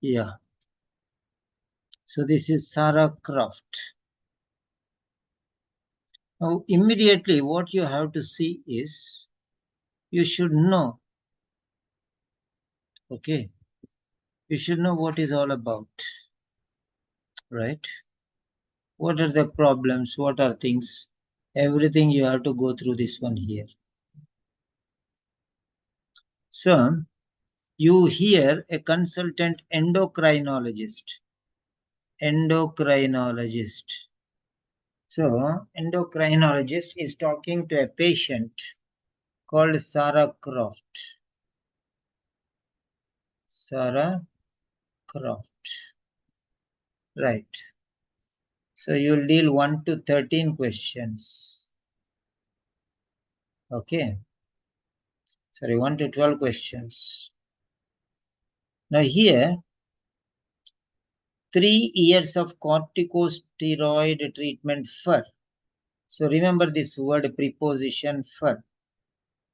Yeah. So this is Sarah Croft. Now, immediately what you have to see is you should know, okay? You should know what is all about, right? What are the problems? What are things? Everything you have to go through this one here. So, you hear a consultant endocrinologist. Endocrinologist. So, endocrinologist is talking to a patient called Sarah Croft. Sarah Croft. Right. So you'll deal 1 to 13 questions. Okay. Sorry, 1 to 12 questions. Now here, 3 years of corticosteroid treatment for. So remember this word preposition for.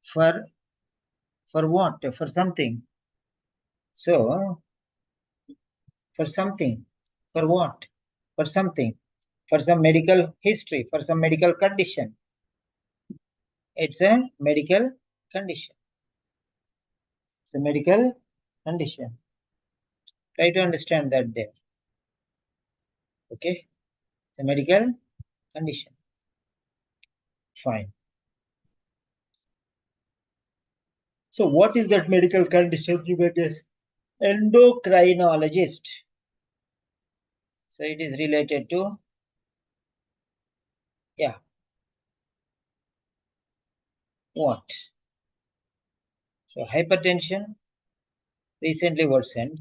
For what? For something. So, for something. For what? For something. For some medical history. For some medical condition. It's a medical condition. It's a medical condition. Try to understand that there. Okay. It's a medical condition. Fine. So what is that medical condition? You may guess. Endocrinologist. So it is related to, yeah, what? So hypertension, recently worsened.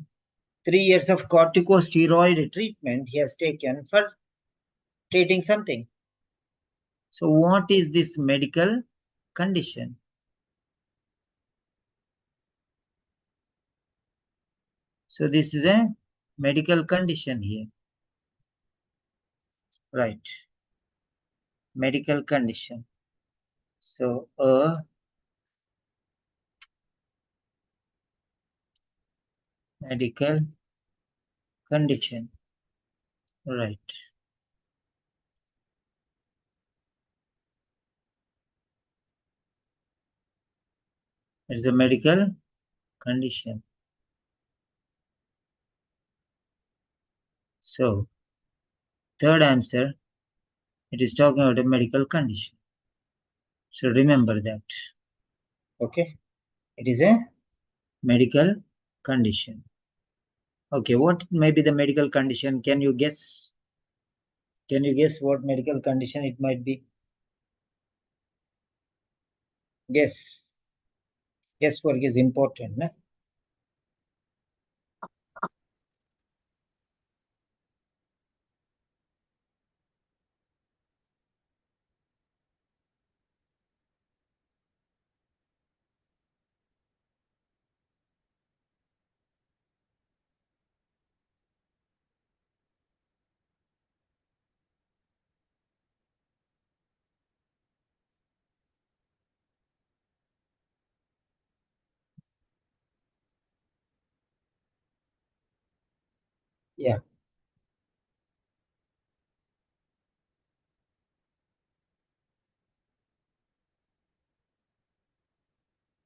3 years of corticosteroid treatment he has taken for treating something. So what is this medical condition? So this is a medical condition here. Right. Medical condition. So a medical condition. Right. It is a medical condition. So third answer, it is talking about a medical condition. So remember that. Okay. It is a medical condition. Okay. What may be the medical condition? Can you guess? Can you guess what medical condition it might be? Guess. Guesswork is important. No? Yeah.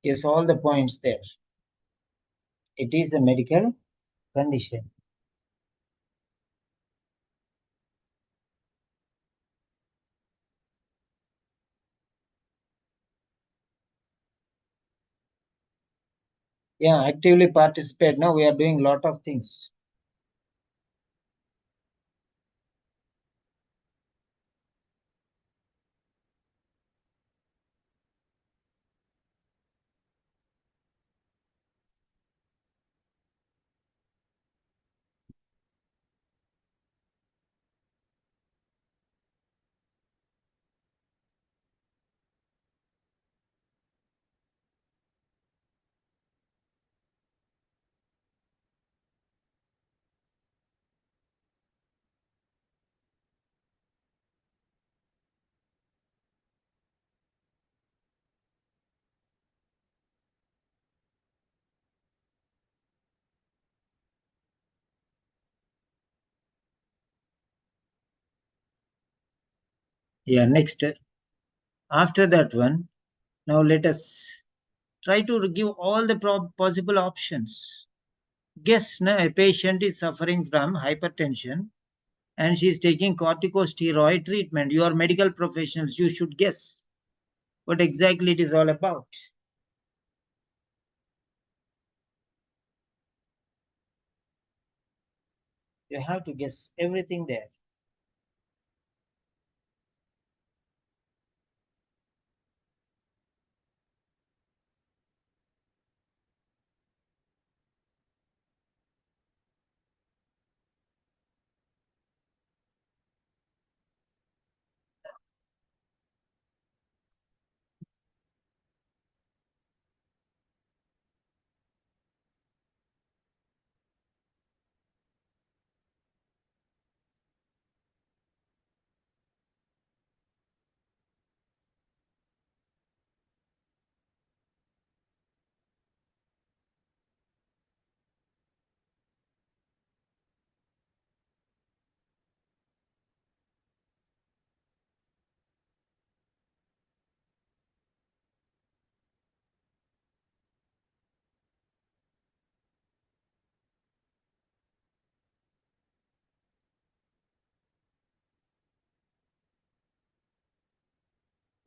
Guess all the points there. It is the medical condition. Yeah, actively participate. Now we are doing a lot of things. Yeah, next. After that one, now let us try to give all the possible options. Guess na, a patient is suffering from hypertension and she is taking corticosteroid treatment. You are medical professionals, you should guess what exactly it is all about. You have to guess everything there.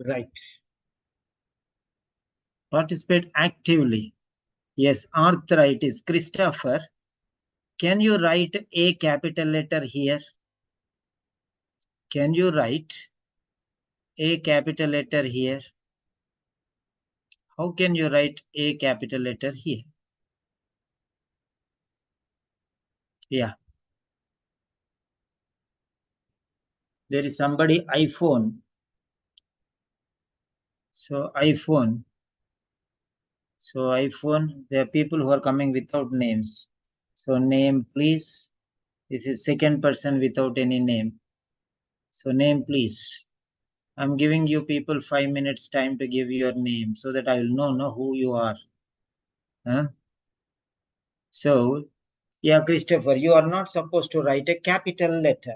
Right. Participate actively. Yes, arthritis. Christopher, can you write a capital letter here? Can you write a capital letter here? How can you write a capital letter here? Yeah, there is somebody iPhone. So iPhone. So iPhone, there are people who are coming without names. So name, please. This is second person without any name. So name, please. I'm giving you people 5 minutes time to give your name so that I will know who you are. Huh? So, yeah, Christopher, you are not supposed to write a capital letter.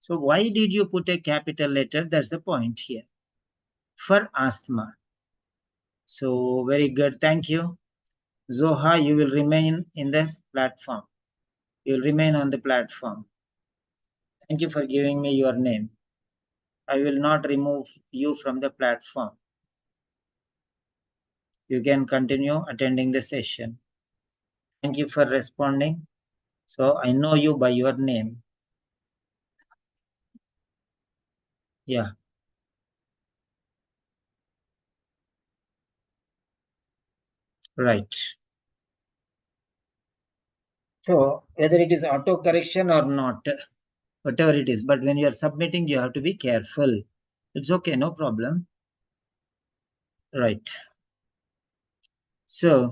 So why did you put a capital letter? That's the point here. For asthma. So very good. Thank you. Zoha, you will remain in this platform. You will remain on the platform. Thank you for giving me your name. I will not remove you from the platform. You can continue attending the session. Thank you for responding. So I know you by your name. Yeah, right. So whether it is auto correction or not, whatever it is, but when you are submitting, you have to be careful. It's okay, no problem. Right. So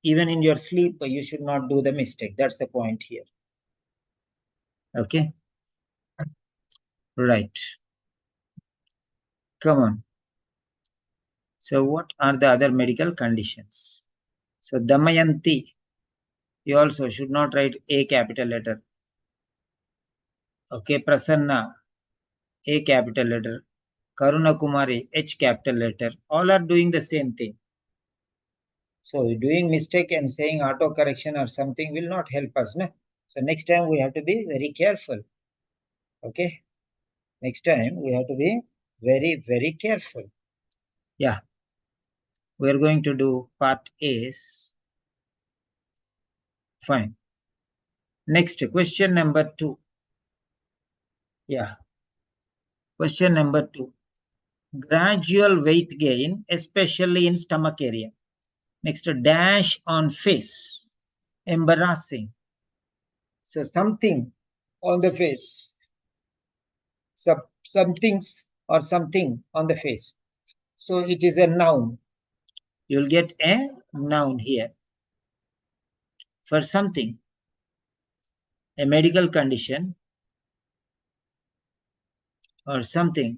even in your sleep, you should not do the mistake. That's the point here. Okay. Right. Come on. So what are the other medical conditions? So Damayanti, you also should not write A capital letter. Okay. Prasanna, A capital letter. Karuna Kumari, H capital letter. All are doing the same thing. So doing mistake and saying auto correction or something will not help us. No? So next time we have to be very careful. Okay. Next time we have to be very, very careful. Yeah. We're going to do part A's. Fine. Next, question number 2. Yeah. Question number 2. Gradual weight gain, especially in stomach area. Next, dash on face. Embarrassing. So something on the face. Some things or something on the face. So it is a noun. You'll get a noun here for something, a medical condition or something.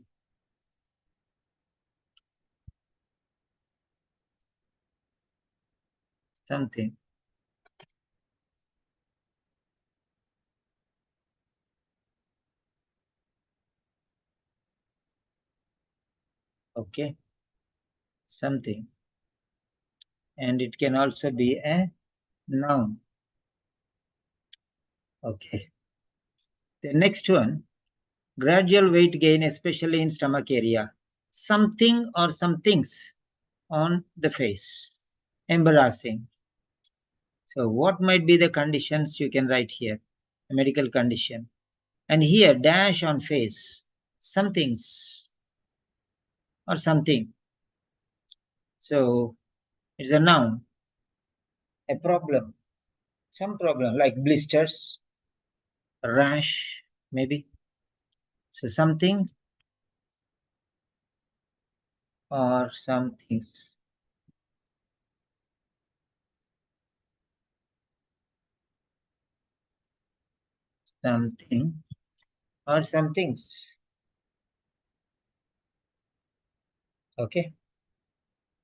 Something. Okay, something. And it can also be a noun. Okay. The next one, gradual weight gain, especially in stomach area. Something or some things on the face. Embarrassing. So what might be the conditions you can write here? A medical condition. And here, dash on face. Some things or something. So it's a noun. A problem. Some problem like blisters, rash, maybe. So something or some things. Something or some things. Okay.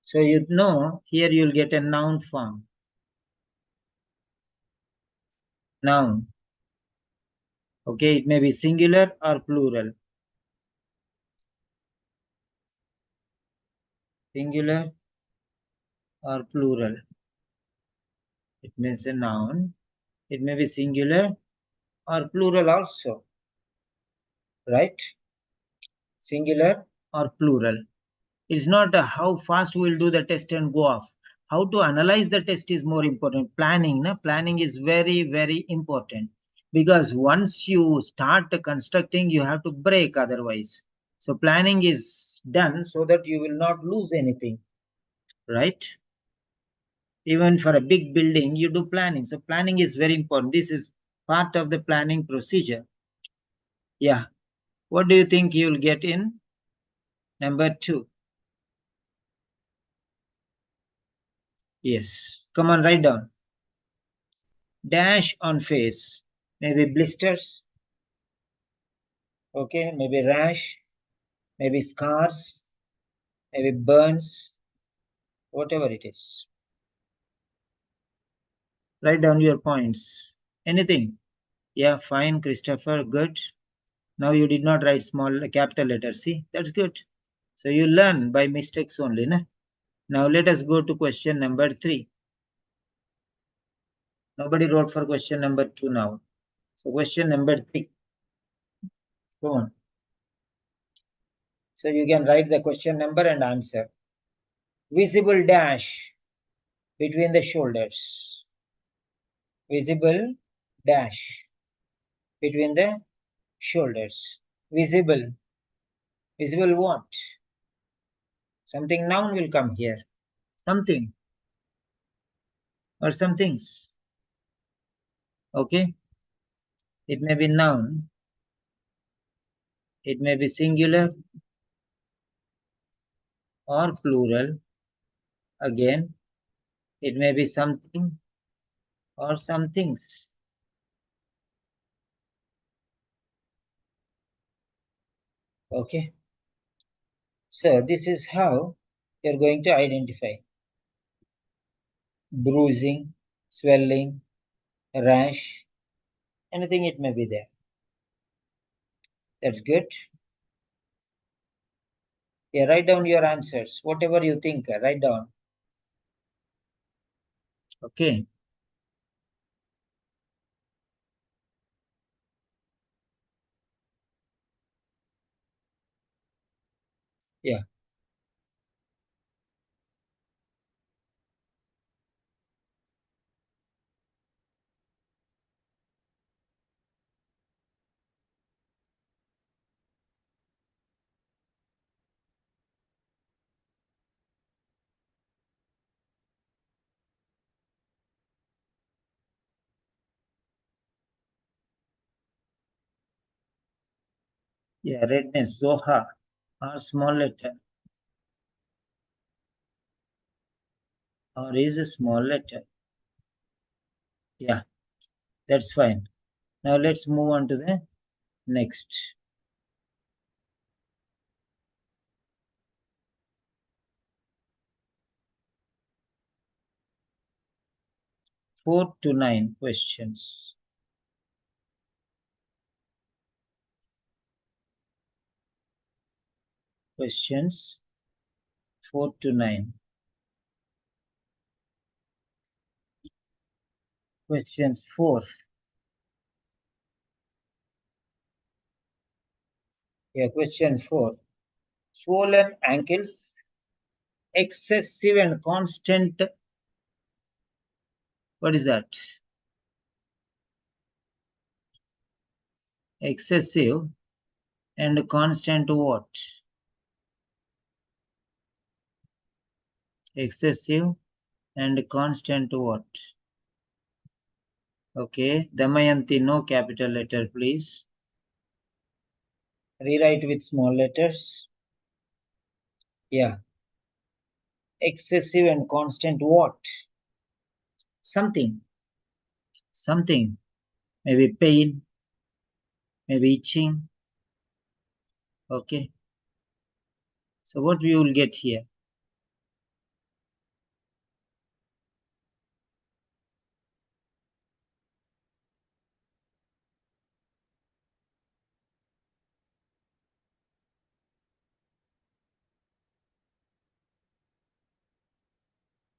So you know here you'll get a noun form. Noun. Okay, it may be singular or plural. Singular or plural. It means a noun. It may be singular or plural also. Right? Singular or plural. It's not how fast we'll do the test and go off. How to analyze the test is more important. Planning, na? Planning is very, very important because once you start constructing, you have to break otherwise. So planning is done so that you will not lose anything, right? Even for a big building, you do planning. So planning is very important. This is part of the planning procedure. Yeah. What do you think you'll get in number 2? Yes. Come on, write down. Dash on face. Maybe blisters. Okay. Maybe rash. Maybe scars. Maybe burns. Whatever it is. Write down your points. Anything. Yeah, fine, Christopher. Good. Now you did not write small capital letters. See, that's good. So you learn by mistakes only. Na? Now let us go to question number 3. Nobody wrote for question number 2 now. So question number 3. Go on. So you can write the question number and answer. Visible dash between the shoulders. Visible dash between the shoulders. Visible. Visible what? Something noun will come here. Something or some things. Okay. It may be noun. It may be singular or plural. Again, it may be something or some things. Okay. So this is how you're going to identify bruising, swelling, rash, anything it may be there. That's good. Yeah, write down your answers. Whatever you think, write down. Okay. Yeah. Yeah, redness, Zoha, or small letter, or is a small letter. Yeah, that's fine. Now let's move on to the next. 4 to 9 questions. Questions 4 to 9. Question 4. Yeah, question 4. Swollen ankles, excessive and constant. What is that? Excessive and constant what? Excessive and constant what? Okay, Damayanti, no capital letter, please. Rewrite with small letters. Yeah. Excessive and constant what? Something. Something. Maybe pain, maybe itching. Okay. So what we will get here?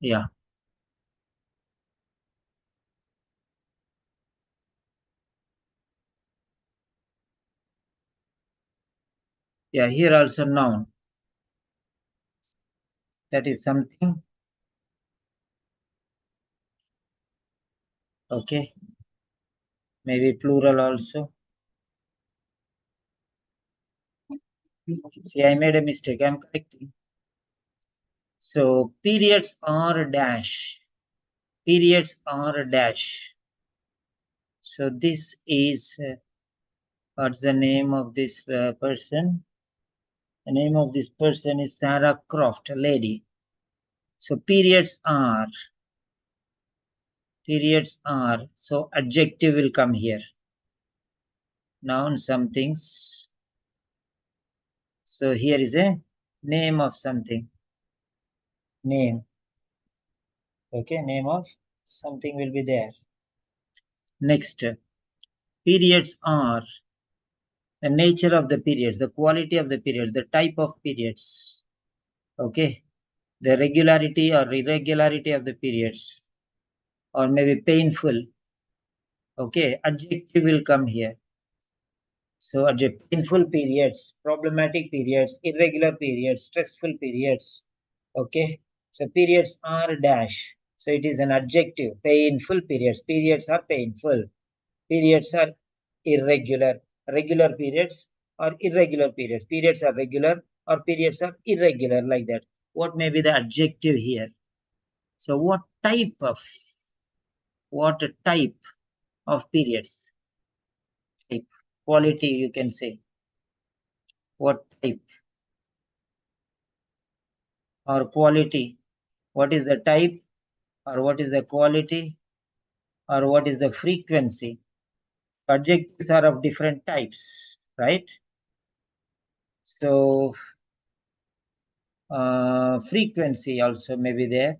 Yeah. Yeah, here also noun. That is something. Okay. Maybe plural also. See, I made a mistake. I'm correcting. So periods are dash. Periods are dash. So this is what's the name of this person? The name of this person is Sarah Croft, a lady. So periods are. So adjective will come here. Noun, some things. So here is a name of something. Name. Okay, name of something will be there. Next, periods are the nature of the periods, the quality of the periods, the type of periods. Okay, the regularity or irregularity of the periods, or maybe painful. Okay, adjective will come here. So adjective, painful periods, problematic periods, irregular periods, stressful periods. Okay, so periods are dash. So it is an adjective, painful periods. Periods are painful. Periods are irregular. Regular periods or irregular periods. Periods are regular or periods are irregular, like that. What may be the adjective here? So what type of periods? Type, quality, you can say. What type or quality? What is the type or what is the quality or what is the frequency? Adjectives are of different types, right? So frequency also may be there.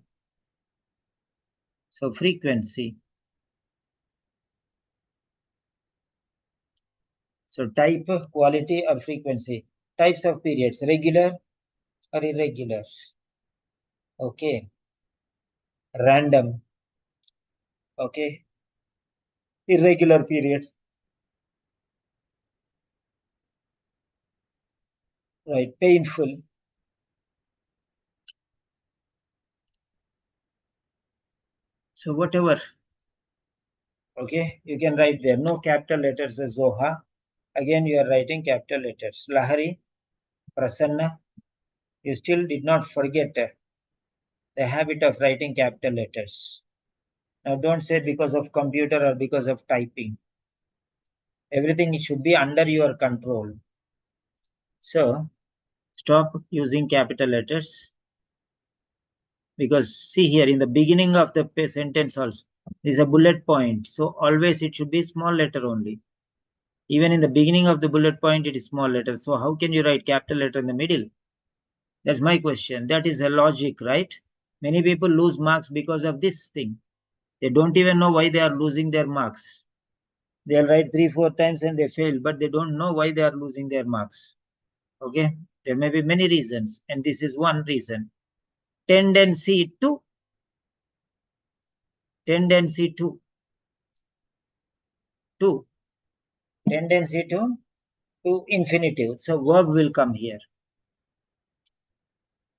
So frequency. So type, quality or frequency. Types of periods, regular or irregular. Okay. Random. Okay. Irregular periods. Right. Painful. So whatever. Okay. You can write there. No capital letters as Zoha. Again, you are writing capital letters. Lahari, Prasanna. You still did not forget the habit of writing capital letters. Now don't say because of computer or because of typing. Everything should be under your control. So stop using capital letters, because see here in the beginning of the sentence also is a bullet point. So always it should be small letter only. Even in the beginning of the bullet point, it is small letter. So how can you write capital letter in the middle? That's my question. That is a logic, right? Many people lose marks because of this thing. They don't even know why they are losing their marks. They'll write 3-4 times and they fail, but they don't know why they are losing their marks. Okay, there may be many reasons, and this is one reason. tendency to, tendency to, tendency to infinitive. So verb will come here.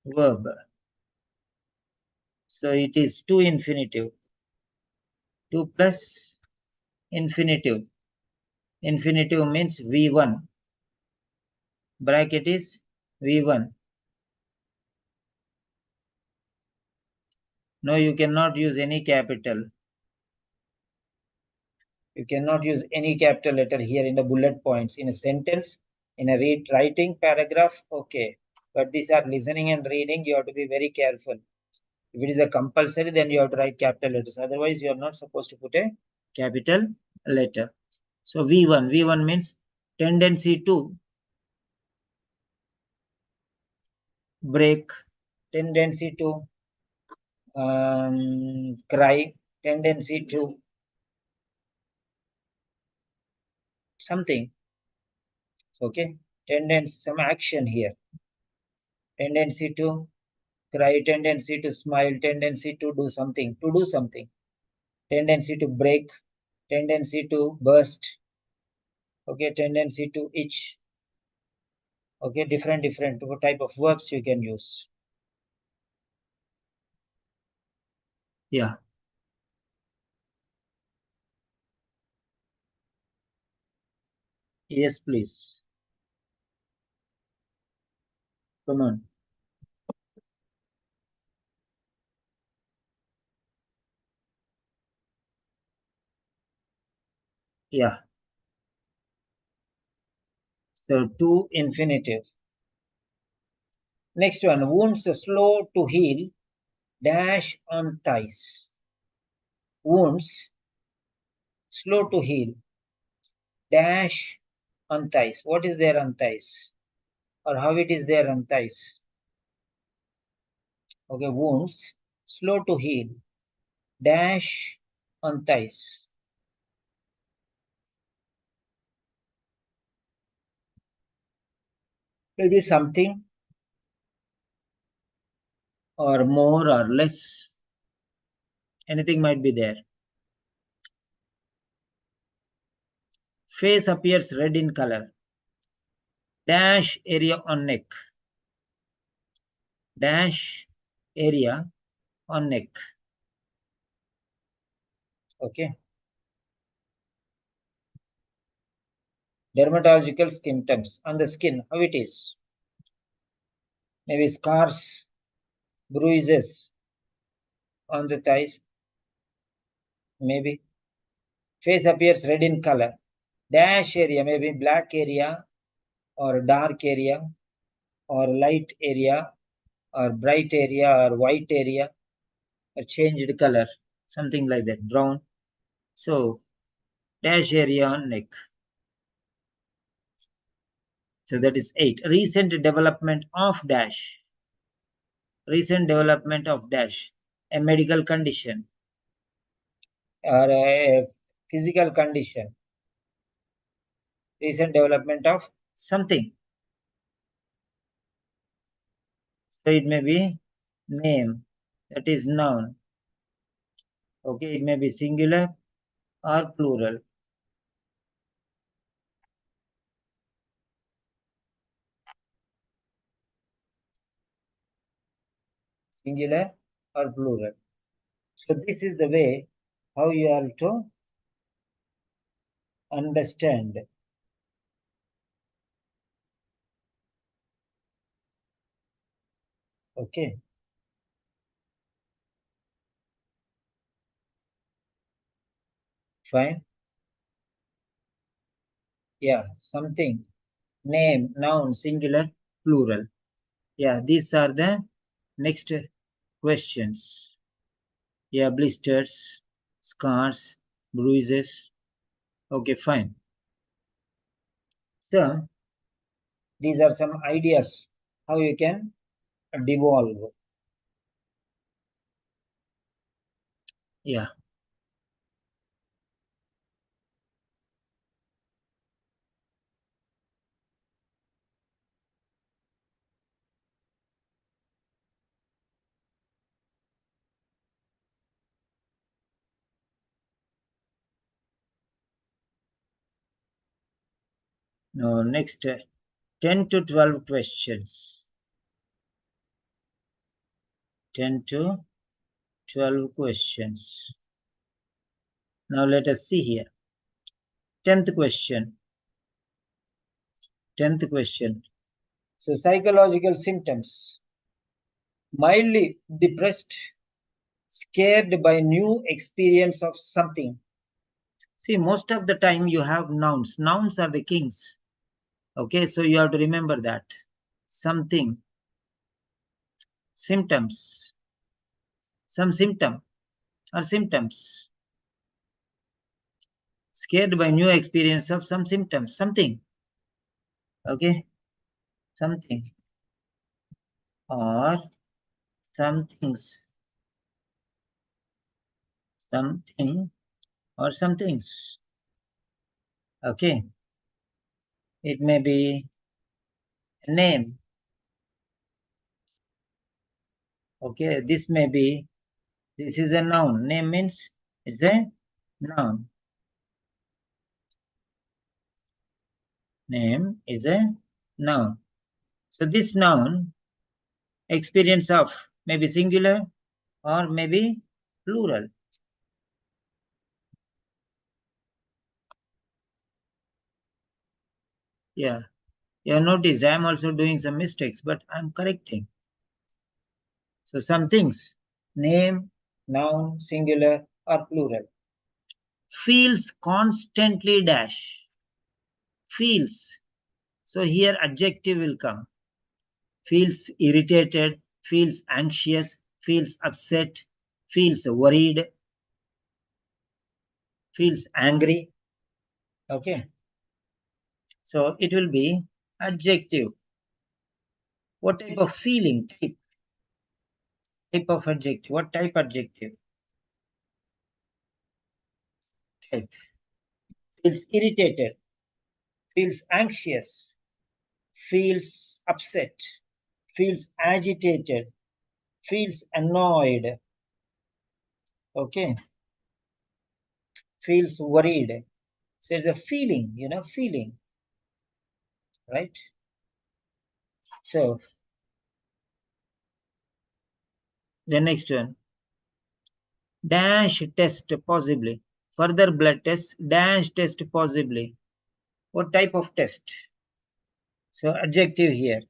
Verb. So it is to infinitive. To plus infinitive. Infinitive means V1. Bracket is V1. No, you cannot use any capital. You cannot use any capital letter here in the bullet points. In a sentence, in a writing paragraph, okay. But these are listening and reading, you have to be very careful. If it is a compulsory, then you have to write capital letters. Otherwise, you are not supposed to put a capital letter. So V1, V1 means tendency to break, tendency to cry, tendency to something. Okay, tendency, some action here. Tendency to cry, tendency to smile, tendency to do something, tendency to break, tendency to burst, okay, tendency to itch, okay, different type of verbs you can use. Yeah. Yes, please. Come on. Yeah. So to infinitive. Next one, wounds slow to heal, dash on thighs. Wounds slow to heal, dash on thighs. What is there on thighs? Or how it is there on thighs? Okay, wounds slow to heal, dash on thighs. Maybe something or more or less. Anything might be there. Face appears red in color. Dash area on neck. Dash area on neck. Okay. Dermatological symptoms on the skin. How it is? Maybe scars, bruises on the thighs. Maybe. Face appears red in color. Dash area, maybe black area or dark area or light area or bright area or white area or changed color, something like that, brown. So dash area on neck. So that is 8. Recent development of dash. Recent development of dash. A medical condition or a physical condition. Recent development of something. So it may be name, that is noun. Okay, it may be singular or plural. Singular or plural. So this is the way how you have to understand. Okay. Fine. Yeah, something. Name, noun, singular, plural. Yeah, these are the next questions. Yeah, blisters, scars, bruises. Okay, fine. So these are some ideas how you can devolve. Yeah. No, next 10 to 12 questions. 10 to 12 questions. Now let us see here. 10th question. 10th question. So psychological symptoms. Mildly depressed, scared by new experience of something. See, most of the time you have nouns. Nouns are the kings. Okay, so you have to remember that. Something. Symptoms. Some symptom or symptoms. Scared by new experience of some symptoms. Something. Okay, something. Or some things. Something or some things. Okay, it may be a name. Okay, this is a noun. Name means it's a noun. Name is a noun. So this noun, experience of, maybe singular or maybe plural. Yeah, you have noticed I am also doing some mistakes, but I'm correcting. So some things, name, noun, singular or plural. Feels constantly dash. Feels. So here adjective will come. Feels irritated, feels anxious, feels upset, feels worried, feels angry. Okay. So it will be adjective. What type of feeling? Type of adjective. What type adjective? Type. Feels irritated, feels anxious, feels upset, feels agitated, feels annoyed. Okay. Feels worried. So it's a feeling, feeling. Right? So the next one. Dash test possibly. Further blood test. Dash test possibly. What type of test? So adjective here.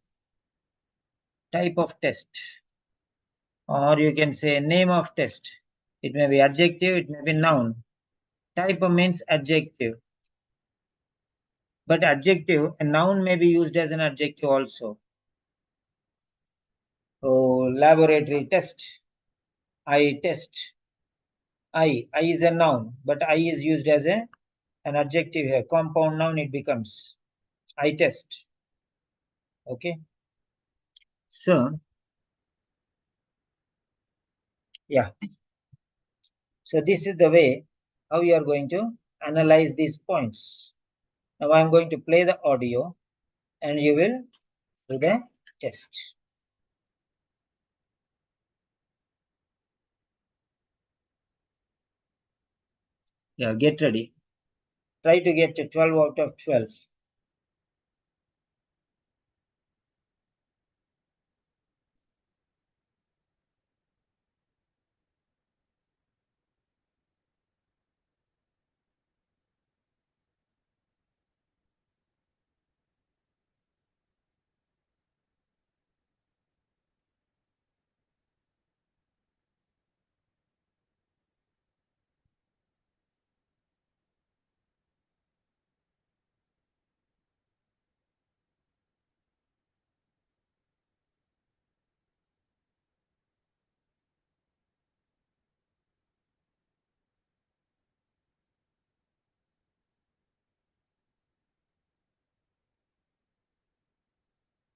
Type of test. Or you can say name of test. It may be adjective, it may be noun. Type means adjective. But adjective, a noun may be used as an adjective also. Oh, laboratory test. Eye test. Eye is a noun, but eye is used as an adjective here. Compound noun it becomes. Eye test. Okay. So, yeah. So this is the way how you are going to analyze these points. Now I am going to play the audio and you will do the test. Yeah, get ready. Try to get to 12 out of 12.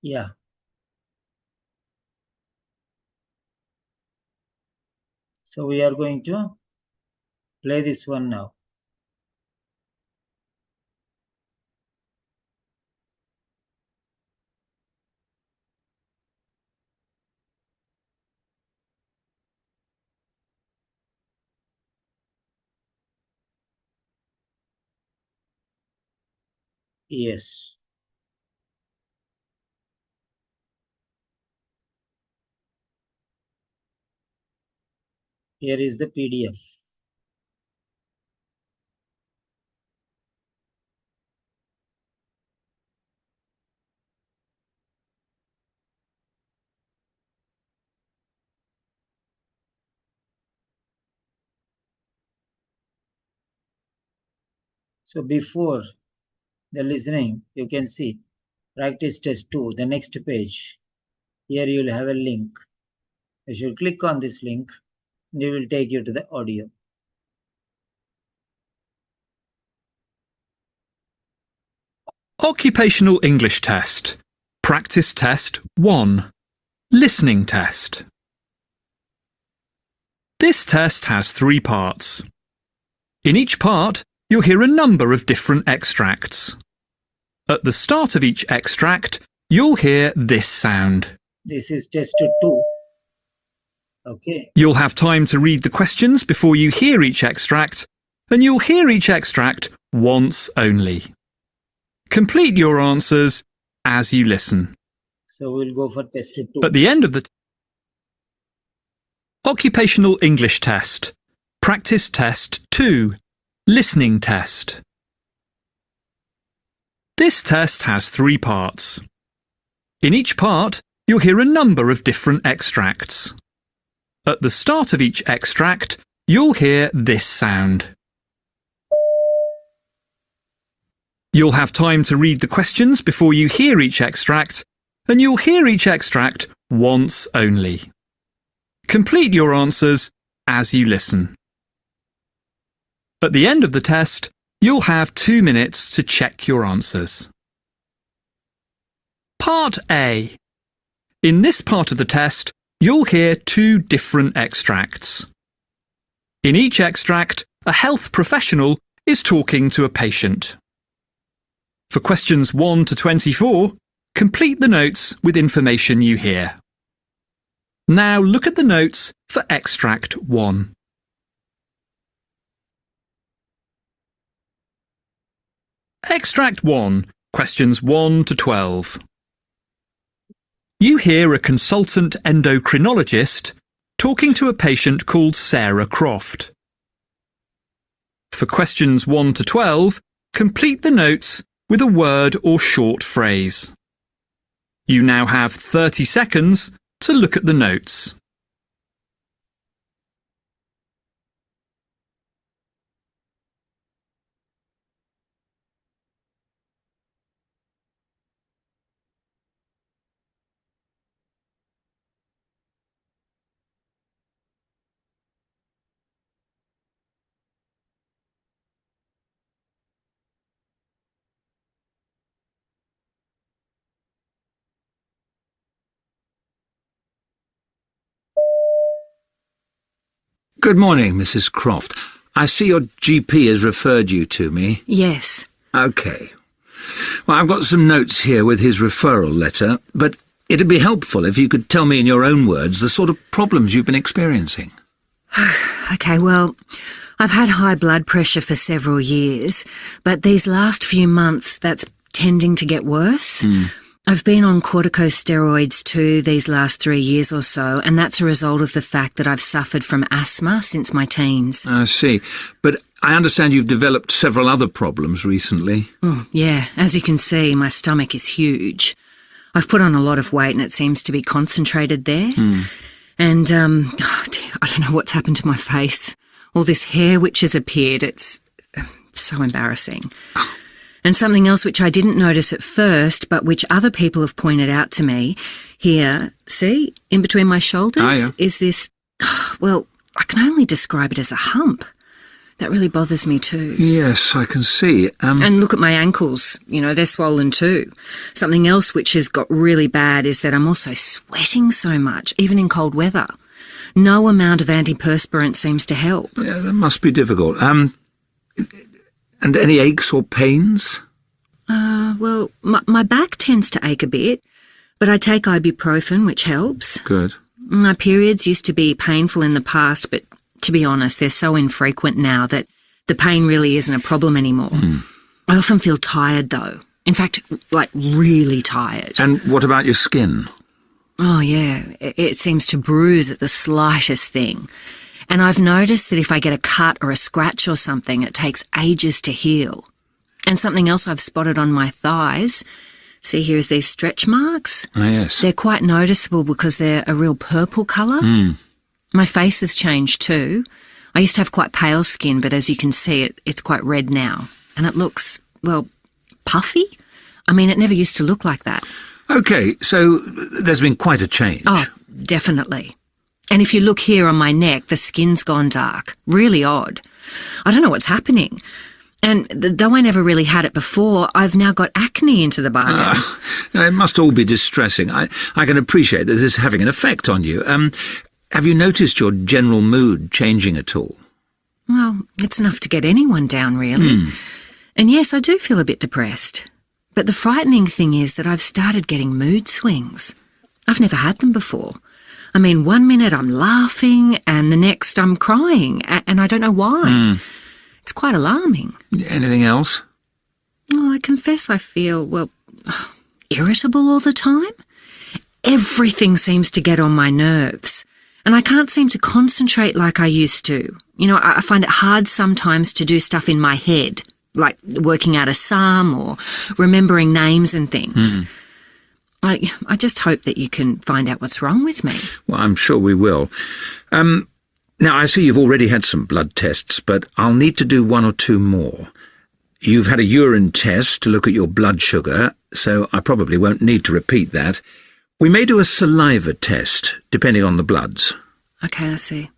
Yeah. So we are going to play this one now. Yes. Here is the PDF. So before the listening, you can see practice test 2, the next page. Here you will have a link. You should click on this link and it will take you to the audio. Occupational English Test. Practice Test 1. Listening Test. This test has 3 parts. In each part, you'll hear a number of different extracts. At the start of each extract, you'll hear this sound. This is test 2. Okay. You'll have time to read the questions before you hear each extract, and you'll hear each extract once only. Complete your answers as you listen. So we'll go for test 2. At the end of the Occupational English Test. Practice Test 2. Listening Test. This test has 3 parts. In each part, you'll hear a number of different extracts. At the start of each extract, you'll hear this sound. You'll have time to read the questions before you hear each extract, and you'll hear each extract once only. Complete your answers as you listen. At the end of the test, you'll have 2 minutes to check your answers. Part A. In this part of the test, you'll hear 2 different extracts. In each extract, a health professional is talking to a patient. For questions 1 to 24, complete the notes with information you hear. Now look at the notes for extract 1. Extract 1, questions 1 to 12. You hear a consultant endocrinologist talking to a patient called Sarah Croft. For questions 1 to 12, complete the notes with a word or short phrase. You now have 30 seconds to look at the notes. Good morning, Mrs. Croft. I see your GP has referred you to me. Yes. OK. Well, I've got some notes here with his referral letter, but it'd be helpful if you could tell me in your own words the sort of problems you've been experiencing. OK, well, I've had high blood pressure for several years, but these last few months that's tending to get worse. I've been on corticosteroids too these last 3 years or so, and that's a result of the fact that I've suffered from asthma since my teens. I see. But I understand you've developed several other problems recently. Yeah, as you can see, my stomach is huge. I've put on a lot of weight and it seems to be concentrated there. And, oh dear, I don't know what's happened to my face. All this hair which has appeared, it's so embarrassing. And something else which I didn't notice at first, but which other people have pointed out to me, here, see, in between my shoulders, is this, well, I can only describe it as a hump. That really bothers me too. Yes, I can see. And look at my ankles, you know, they're swollen too. Something else which has got really bad is that I'm also sweating so much, even in cold weather. No amount of antiperspirant seems to help. Yeah, that must be difficult. And any aches or pains? Well, my back tends to ache a bit, but I take ibuprofen, which helps. Good. My periods used to be painful in the past, but to be honest, they're so infrequent now that the pain really isn't a problem anymore. I often feel tired, though. In fact, like really tired. And what about your skin? Oh, yeah, it seems to bruise at the slightest thing. And I've noticed that if I get a cut or a scratch or something, it takes ages to heal. And something else I've spotted on my thighs, see here is these stretch marks. Ah, yes. They're quite noticeable because they're a real purple colour. My face has changed too. I used to have quite pale skin, but as you can see, it's quite red now. And it looks, well, puffy. I mean, it never used to look like that. OK, so there's been quite a change. Oh, definitely. And if you look here on my neck, the skin's gone dark. Really odd. I don't know what's happening. And though I never really had it before, I've now got acne into the bargain. It must all be distressing. I can appreciate that this is having an effect on you. Have you noticed your general mood changing at all? Well, it's enough to get anyone down, really. And yes, I do feel a bit depressed. But the frightening thing is that I've started getting mood swings. I've never had them before. I mean, one minute I'm laughing and the next I'm crying, and I don't know why. It's quite alarming. Anything else? Well, I confess I feel, well, irritable all the time. Everything seems to get on my nerves, and I can't seem to concentrate like I used to. You know, I find it hard sometimes to do stuff in my head, like working out a psalm or remembering names and things. I just hope that you can find out what's wrong with me. Well, I'm sure we will. Now, I see you've already had some blood tests, but I'll need to do one or two more. You've had a urine test to look at your blood sugar, so I probably won't need to repeat that. We may do a saliva test, depending on the bloods. Okay, I see.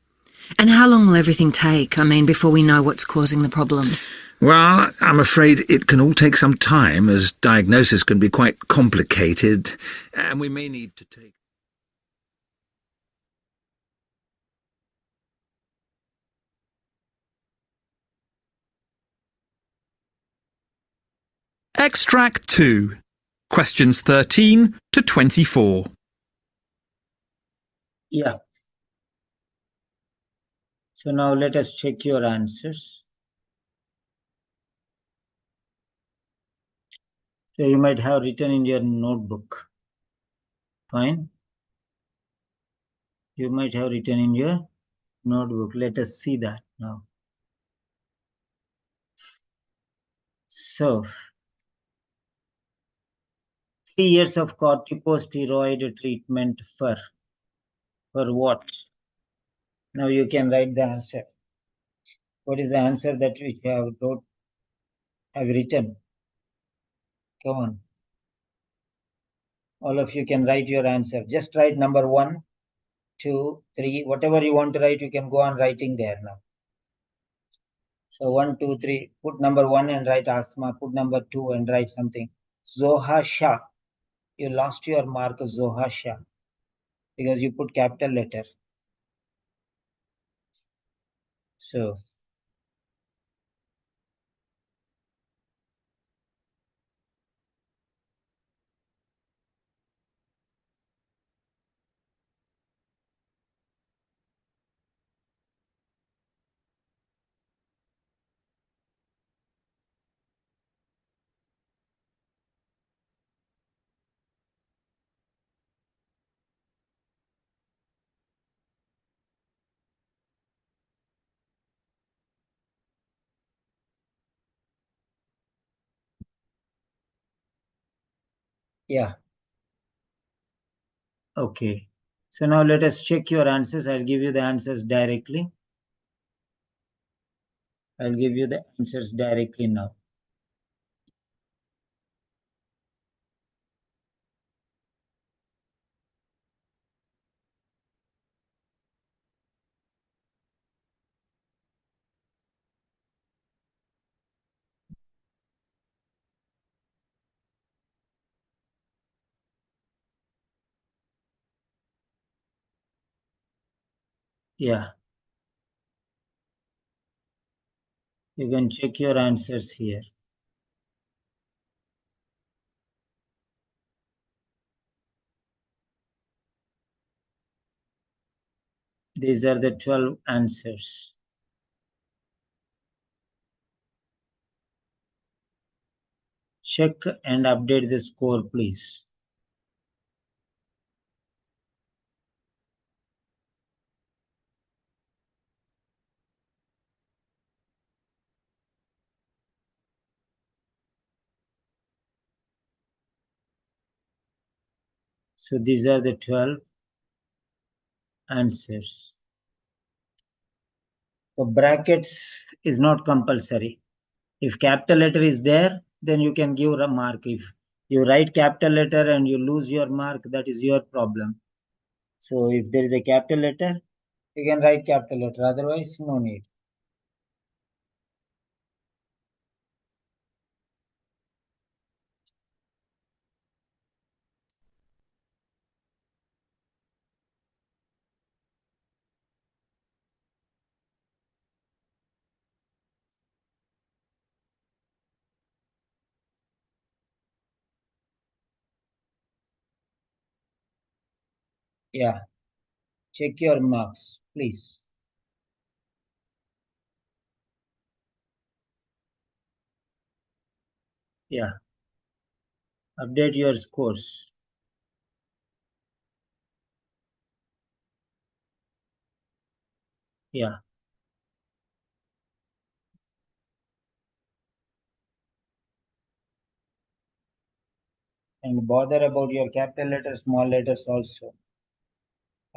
And how long will everything take, I mean, before we know what's causing the problems? Well, I'm afraid it can all take some time, as diagnosis can be quite complicated, and we may need to take... Extract 2. Questions 13 to 24. Yeah. So now let us check your answers. So you might have written in your notebook. Fine. You might have written in your notebook. Let us see that now. So, 3 years of corticosteroid treatment for what? Now you can write the answer. What is the answer that we have written? Come on. All of you can write your answer. Just write number 1, 2, 3, whatever you want to write, you can go on writing there now. So 1, 2, 3, put number 1 and write asthma, put number 2 and write something. Zoha Shah. You lost your mark, Zoha Shah, because you put capital letter. So yeah. Okay. So now let us check your answers. I'll give you the answers directly. I'll give you the answers directly now. Yeah. You can check your answers here. These are the 12 answers. check and update the score, please. So these are the 12 answers. So brackets is not compulsory. If capital letter is there, then you can give a mark. If you write capital letter and you lose your mark, that is your problem. So if there is a capital letter, you can write capital letter. Otherwise, no need. Yeah. Check your marks, please. Yeah. Update your scores. Yeah. And bother about your capital letters, small letters also.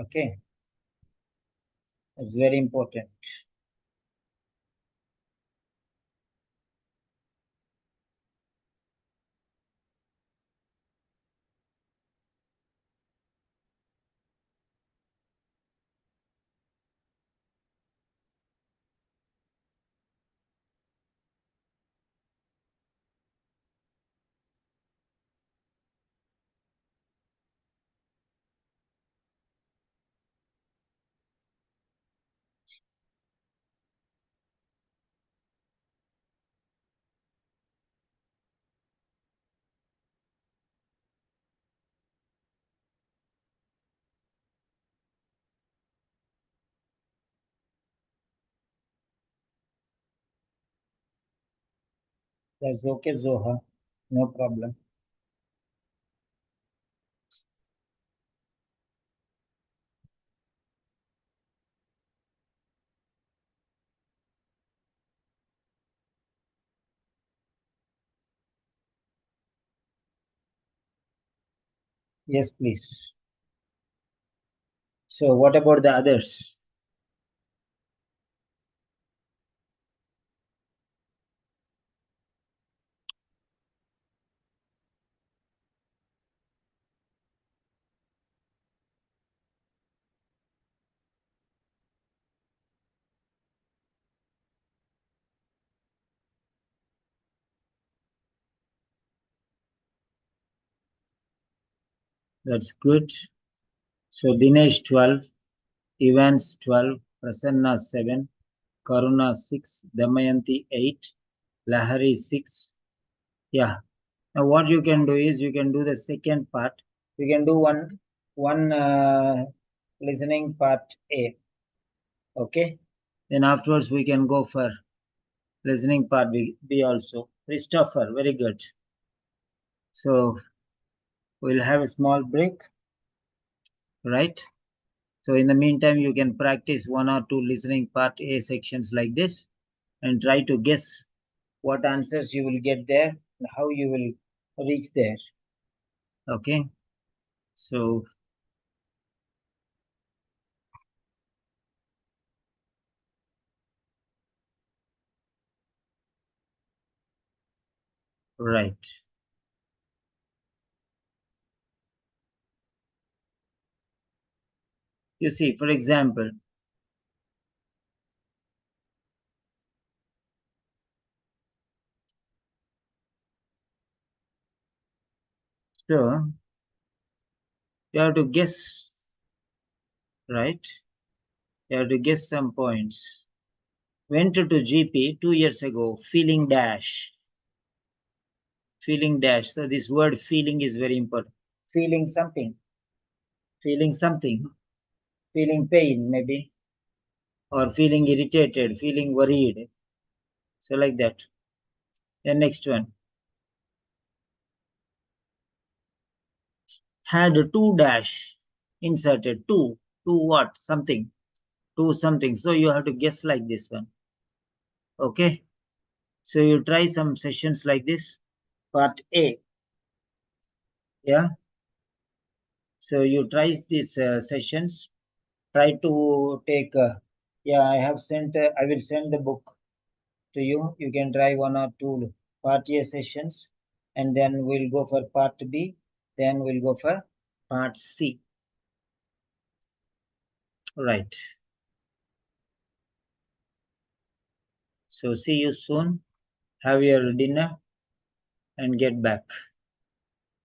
Okay. It's very important. That's okay, Zoha. No problem. Yes, please. So what about the others? That's good. So Dinesh 12, Evans 12, Prasanna 7, Karuna 6, Damayanti 8, Lahari 6. Yeah. Now what you can do is you can do the second part. You can do one listening part A. Okay. Then afterwards we can go for listening part B also. Christopher, very good. So we'll have a small break, right? So in the meantime, you can practice one or two listening part A sections like this and try to guess what answers you will get there and how you will reach there. Okay. So right. You see, for example, so you have to guess, right? You have to guess some points. Went to GP 2 years ago, feeling dash. Feeling dash. So this word feeling is very important. Feeling something. Feeling something. Feeling pain, maybe. Or feeling irritated, feeling worried. So like that. The next one. had two dash inserted. Two what? Something. Two something. So you have to guess like this one. Okay. So you try some sessions like this. Part A. Yeah. So you try these sessions. Try to take. Yeah, I have sent. I will send the book to you. You can try one or two part A sessions, and then we'll go for part B. Then we'll go for part C. Right. So see you soon. Have your dinner and get back.